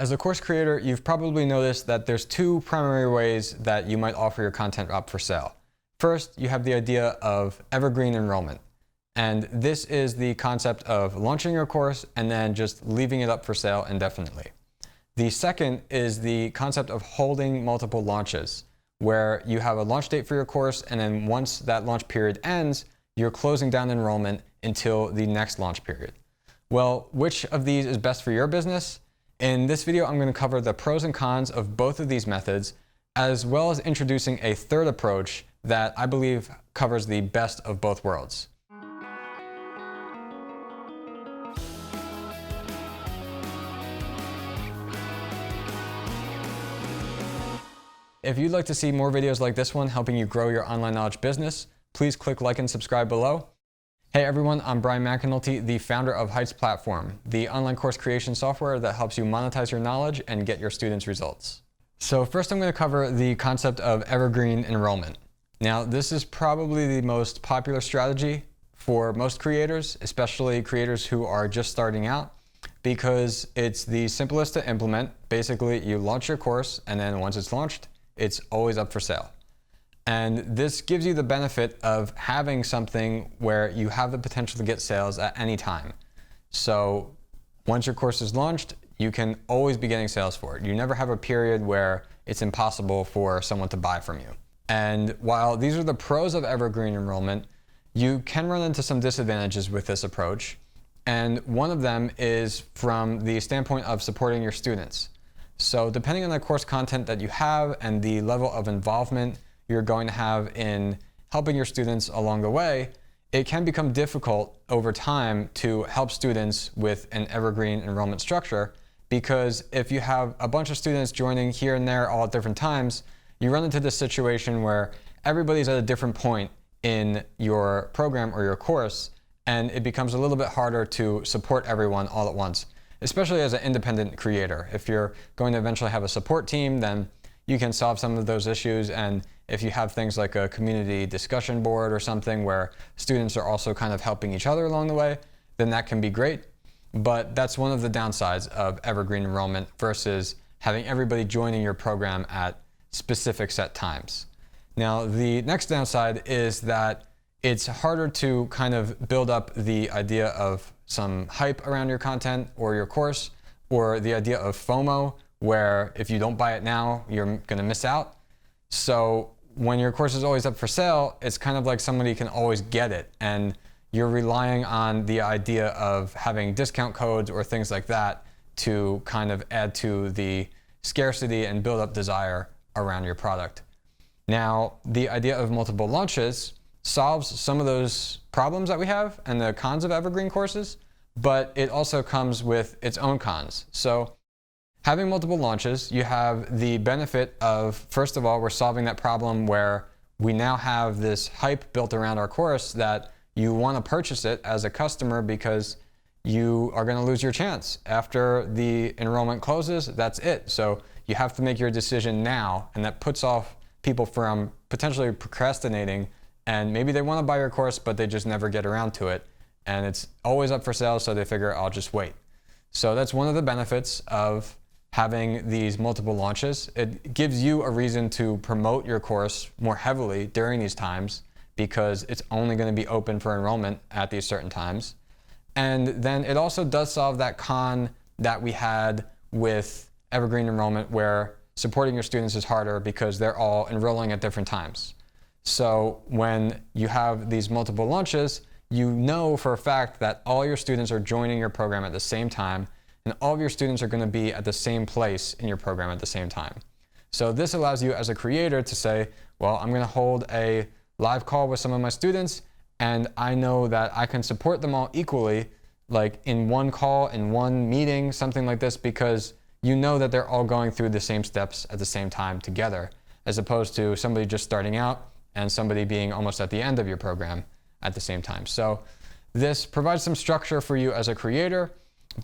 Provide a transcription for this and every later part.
As a course creator, you've probably noticed that there's two primary ways that you might offer your content up for sale. First, you have the idea of evergreen enrollment. And this is the concept of launching your course and then just leaving it up for sale indefinitely. The second is the concept of holding multiple launches, where you have a launch date for your course, and then once that launch period ends, you're closing down enrollment until the next launch period. Well, which of these is best for your business? In this video, I'm going to cover the pros and cons of both of these methods, as well as introducing a third approach that I believe covers the best of both worlds. If you'd like to see more videos like this one helping you grow your online knowledge business, please click like and subscribe below. Hey everyone, I'm Brian McAnulty, the founder of Heights Platform, the online course creation software that helps you monetize your knowledge and get your students results. So first I'm going to cover the concept of evergreen enrollment. Now this is probably the most popular strategy for most creators, especially creators who are just starting out, because it's the simplest to implement. Basically, you launch your course and then once it's launched, it's always up for sale. And this gives you the benefit of having something where you have the potential to get sales at any time. So once your course is launched, you can always be getting sales for it. You never have a period where it's impossible for someone to buy from you. And while these are the pros of evergreen enrollment, you can run into some disadvantages with this approach. And one of them is from the standpoint of supporting your students. So depending on the course content that you have and the level of involvement you're going to have in helping your students along the way, it can become difficult over time to help students with an evergreen enrollment structure, because if you have a bunch of students joining here and there all at different times, you run into this situation where everybody's at a different point in your program or your course, and it becomes a little bit harder to support everyone all at once, especially as an independent creator. If you're going to eventually have a support team, then you can solve some of those issues. And if you have things like a community discussion board or something where students are also kind of helping each other along the way, then that can be great. But that's one of the downsides of evergreen enrollment versus having everybody joining your program at specific set times. Now, the next downside is that it's harder to kind of build up the idea of some hype around your content or your course, or the idea of FOMO, where if you don't buy it now, you're going to miss out. So when your course is always up for sale, it's kind of like somebody can always get it, and you're relying on the idea of having discount codes or things like that to kind of add to the scarcity and build up desire around your product. Now, the idea of multiple launches solves some of those problems that we have and the cons of evergreen courses, but it also comes with its own cons. So having multiple launches, you have the benefit of, first of all, we're solving that problem where we now have this hype built around our course that you want to purchase it as a customer because you are going to lose your chance. After the enrollment closes, that's it. So you have to make your decision now, and that puts off people from potentially procrastinating, and maybe they want to buy your course, but they just never get around to it. And it's always up for sale, so they figure, I'll just wait. So that's one of the benefits of having these multiple launches. It gives you a reason to promote your course more heavily during these times, because it's only going to be open for enrollment at these certain times. And then it also does solve that con that we had with evergreen enrollment, where supporting your students is harder because they're all enrolling at different times. So when you have these multiple launches, you know for a fact that all your students are joining your program at the same time, and all of your students are going to be at the same place in your program at the same time. So this allows you as a creator to say, well, I'm going to hold a live call with some of my students, and I know that I can support them all equally, like in one call, in one meeting, something like this, because you know that they're all going through the same steps at the same time together, as opposed to somebody just starting out and somebody being almost at the end of your program at the same time. So this provides some structure for you as a creator,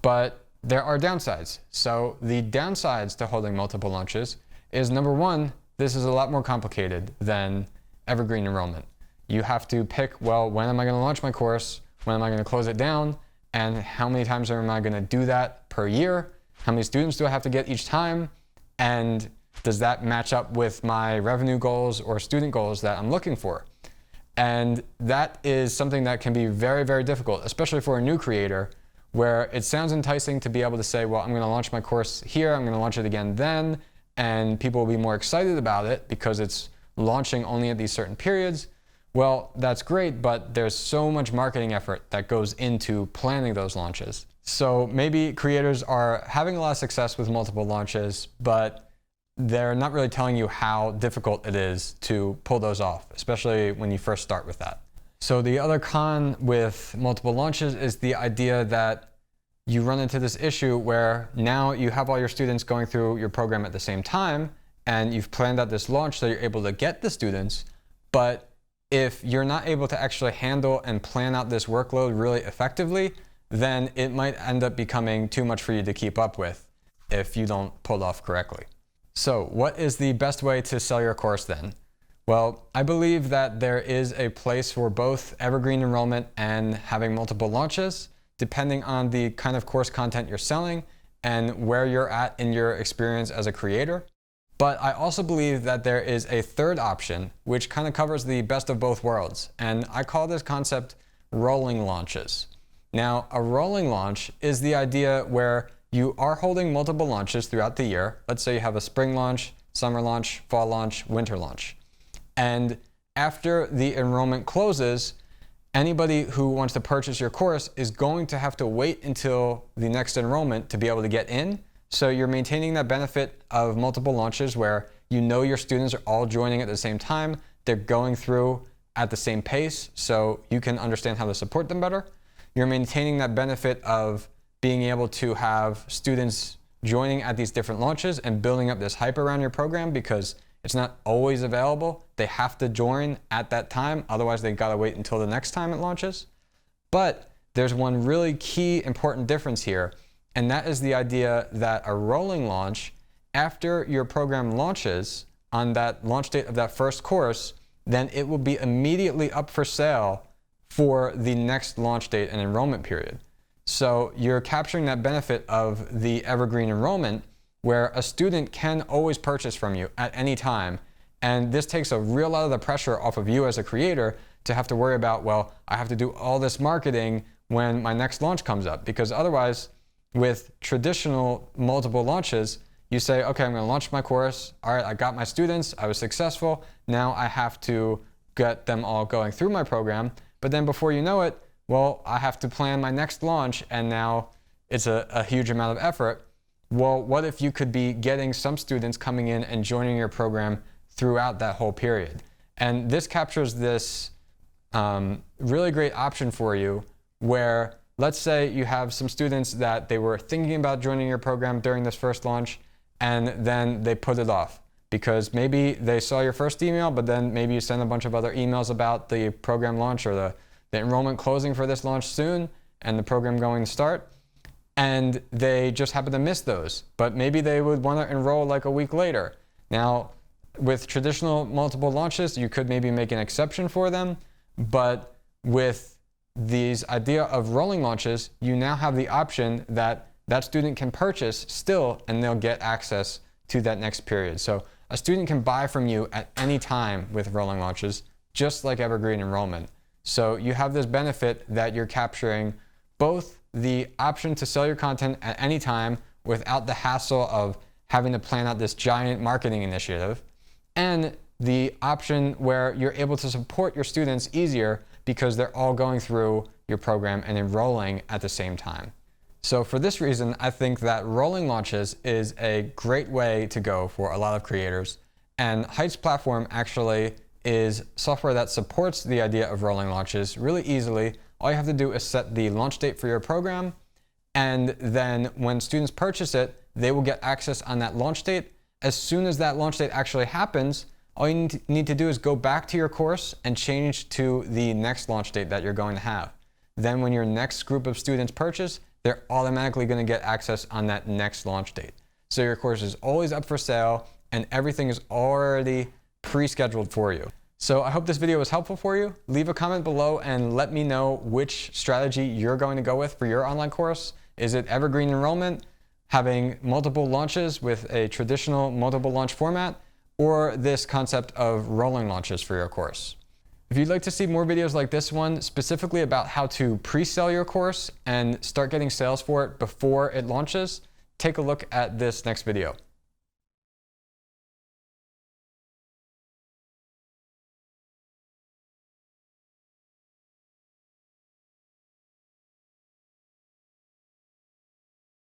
but there are downsides. So the downsides to holding multiple launches is, number one, this is a lot more complicated than evergreen enrollment. You have to pick, well, when am I going to launch my course? When am I going to close it down? And how many times am I going to do that per year? How many students do I have to get each time? And does that match up with my revenue goals or student goals that I'm looking for? And that is something that can be very, very difficult, especially for a new creator, where it sounds enticing to be able to say, well, I'm going to launch my course here, I'm going to launch it again then, and people will be more excited about it because it's launching only at these certain periods. Well, that's great, but there's so much marketing effort that goes into planning those launches. So maybe creators are having a lot of success with multiple launches, but they're not really telling you how difficult it is to pull those off, especially when you first start with that. So the other con with multiple launches is the idea that you run into this issue where now you have all your students going through your program at the same time, and you've planned out this launch so you're able to get the students, but if you're not able to actually handle and plan out this workload really effectively, then it might end up becoming too much for you to keep up with if you don't pull it off correctly. So what is the best way to sell your course then? Well, I believe that there is a place for both evergreen enrollment and having multiple launches, depending on the kind of course content you're selling and where you're at in your experience as a creator. But I also believe that there is a third option, which kind of covers the best of both worlds. And I call this concept rolling launches. Now, a rolling launch is the idea where you are holding multiple launches throughout the year. Let's say you have a spring launch, summer launch, fall launch, winter launch. And after the enrollment closes, anybody who wants to purchase your course is going to have to wait until the next enrollment to be able to get in. So you're maintaining that benefit of multiple launches where you know your students are all joining at the same time. They're going through at the same pace, so you can understand how to support them better. You're maintaining that benefit of being able to have students joining at these different launches and building up this hype around your program because it's not always available. They have to join at that time, otherwise they gotta wait until the next time it launches. But there's one really key important difference here, and that is the idea that a rolling launch, after your program launches on that launch date of that first course, then it will be immediately up for sale for the next launch date and enrollment period. So you're capturing that benefit of the evergreen enrollment where a student can always purchase from you at any time. And this takes a real lot of the pressure off of you as a creator to have to worry about, well, I have to do all this marketing when my next launch comes up. Because otherwise, with traditional multiple launches, you say, okay, I'm gonna launch my course. All right, I got my students, I was successful. Now I have to get them all going through my program. But then before you know it, well, I have to plan my next launch, and now it's a huge amount of effort. Well, what if you could be getting some students coming in and joining your program throughout that whole period? And this captures this really great option for you where, let's say you have some students that they were thinking about joining your program during this first launch, and then they put it off because maybe they saw your first email, but then maybe you send a bunch of other emails about the program launch or the enrollment closing for this launch soon and the program going to start, and they just happen to miss those. But maybe they would want to enroll like a week later. Now, with traditional multiple launches, you could maybe make an exception for them, but with these idea of rolling launches, you now have the option that that student can purchase still, and they'll get access to that next period. So a student can buy from you at any time with rolling launches, just like evergreen enrollment. So you have this benefit that you're capturing both the option to sell your content at any time without the hassle of having to plan out this giant marketing initiative, and the option where you're able to support your students easier because they're all going through your program and enrolling at the same time. So for this reason, I think that rolling launches is a great way to go for a lot of creators. And Heights platform actually is software that supports the idea of rolling launches really easily. All you have to do is set the launch date for your program, and then when students purchase it, they will get access on that launch date. As soon as that launch date actually happens, all you need to do is go back to your course and change to the next launch date that you're going to have. Then when your next group of students purchase, they're automatically going to get access on that next launch date. So your course is always up for sale and everything is already pre-scheduled for you. So I hope this video was helpful for you. Leave a comment below and let me know which strategy you're going to go with for your online course. Is it evergreen enrollment, having multiple launches with a traditional multiple launch format, or this concept of rolling launches for your course. If you'd like to see more videos like this one, specifically about how to pre-sell your course and start getting sales for it before it launches, take a look at this next video.